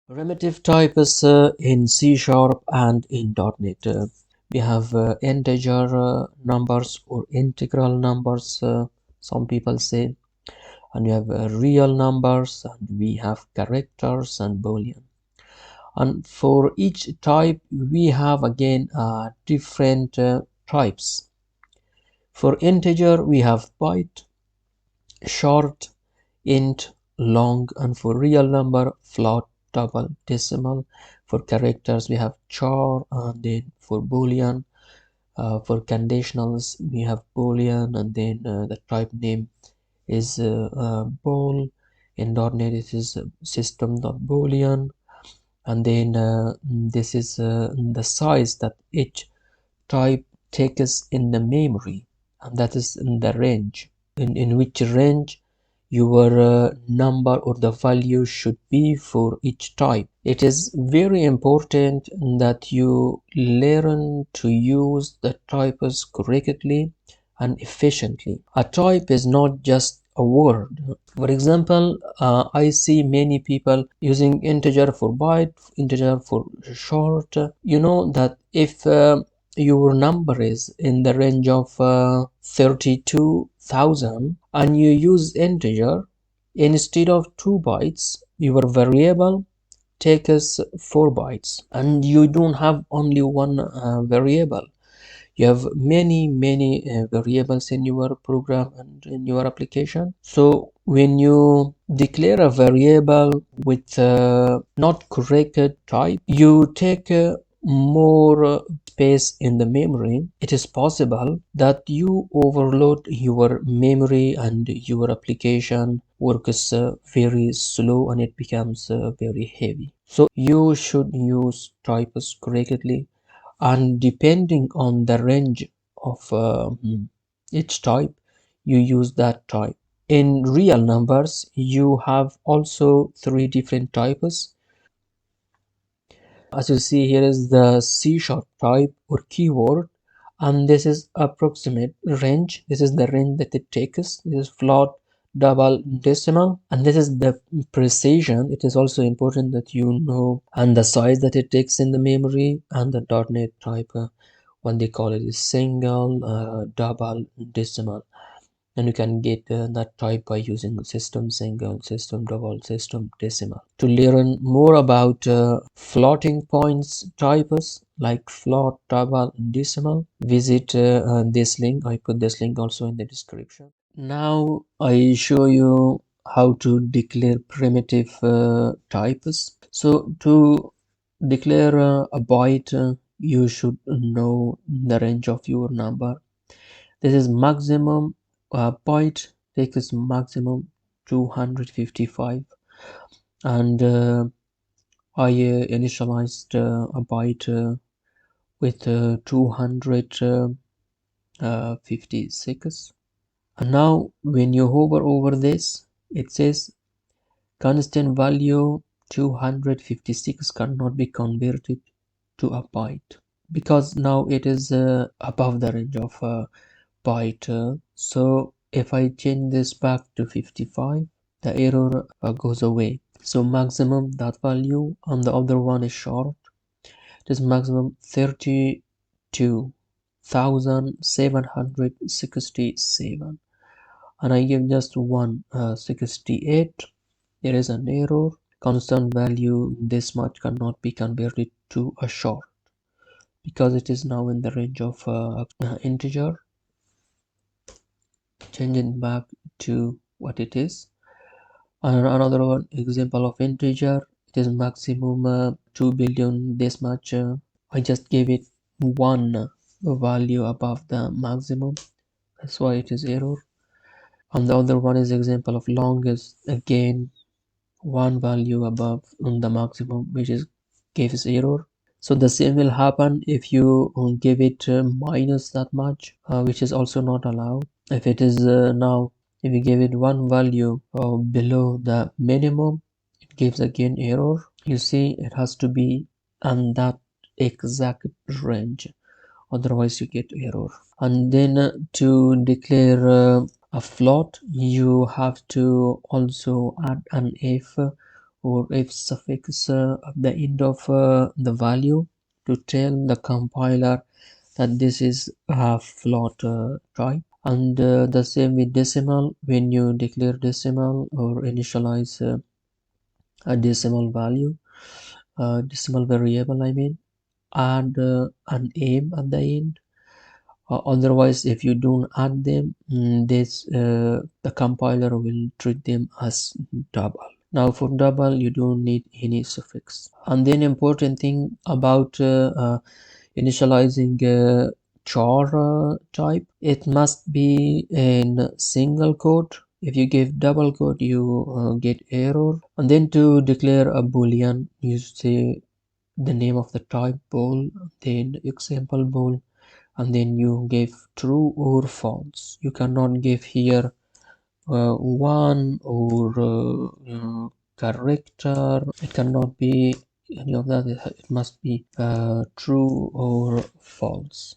Primitive types in C# and in .NET. We have integer numbers or integral numbers, some people say, and we have real numbers, and we have characters and Boolean. And for each type, we have again different types. For integer, we have byte, short, int, long, and for real number, float, double, decimal. For characters we have char, and then for boolean, for conditionals we have boolean, and then the type name is bool. In .NET it is system.boolean, and then this is the size that each type takes in the memory, and that is in the range, in which range your number or the value should be for each type. It is very important that you learn to use the types correctly and efficiently. A type is not just a word. For example, I see many people using integer for byte, integer for short. You know that if your number is in the range of 32,000 and you use integer instead of 2 bytes, your variable takes 4 bytes, and you don't have only one variable. You have many variables in your program and in your application. So when you declare a variable with not correct type, you take more space in the memory. It is possible that you overload your memory and your application works very slow and it becomes very heavy. So you should use types correctly, and depending on the range of each type, you use that type. In real numbers, you have also 3 different types. As you see, here is the C# type or keyword, and this is approximate range. This is the range that it takes. This is float, double, decimal, and this is the precision. It is also important that you know, and the size that it takes in the memory. And the .NET type, when they call it is single, double, decimal, and you can get that type by using system single, system double, system decimal. To learn more about floating points types like float, double, decimal, visit this link. I put this link also in the description. Now I show you how to declare primitive types. So to declare a byte, you should know the range of your number. This is maximum byte takes maximum 255, and I initialized a byte with 256. And now when you hover over this, it says constant value 256 cannot be converted to a byte, because now it is above the range of byte. So if I change this back to 55, the error goes away. So maximum that value, and the other one is short. It is maximum 32,767, and I give just 168. There is an error. Constant value this much cannot be converted to a short because it is now in the range of integer. Change it back to what it is. And another one example of integer, it is maximum 2 billion this much. I just gave it one value above the maximum, that's why it is error. And the other one is example of longest, again one value above on the maximum, which is gives error. So the same will happen if you give it minus that much, which is also not allowed. If it is now, if you give it one value below the minimum, it gives again error. You see, it has to be on that exact range, otherwise you get error. And then to declare a float, you have to also add an if or if suffix at the end of the value to tell the compiler that this is a float type. And the same with decimal. When you declare decimal or initialize a decimal value, decimal variable, I mean, add an aim at the end. Otherwise, if you don't add them, the compiler will treat them as double. Now for double, you don't need any suffix. And then important thing about initializing char type, it must be in single quote. If you give double quote, you get error. And then to declare a boolean, you say the name of the type bool, then example bool, and then you give true or false. You cannot give here one or character. It cannot be any of that. It must be true or false.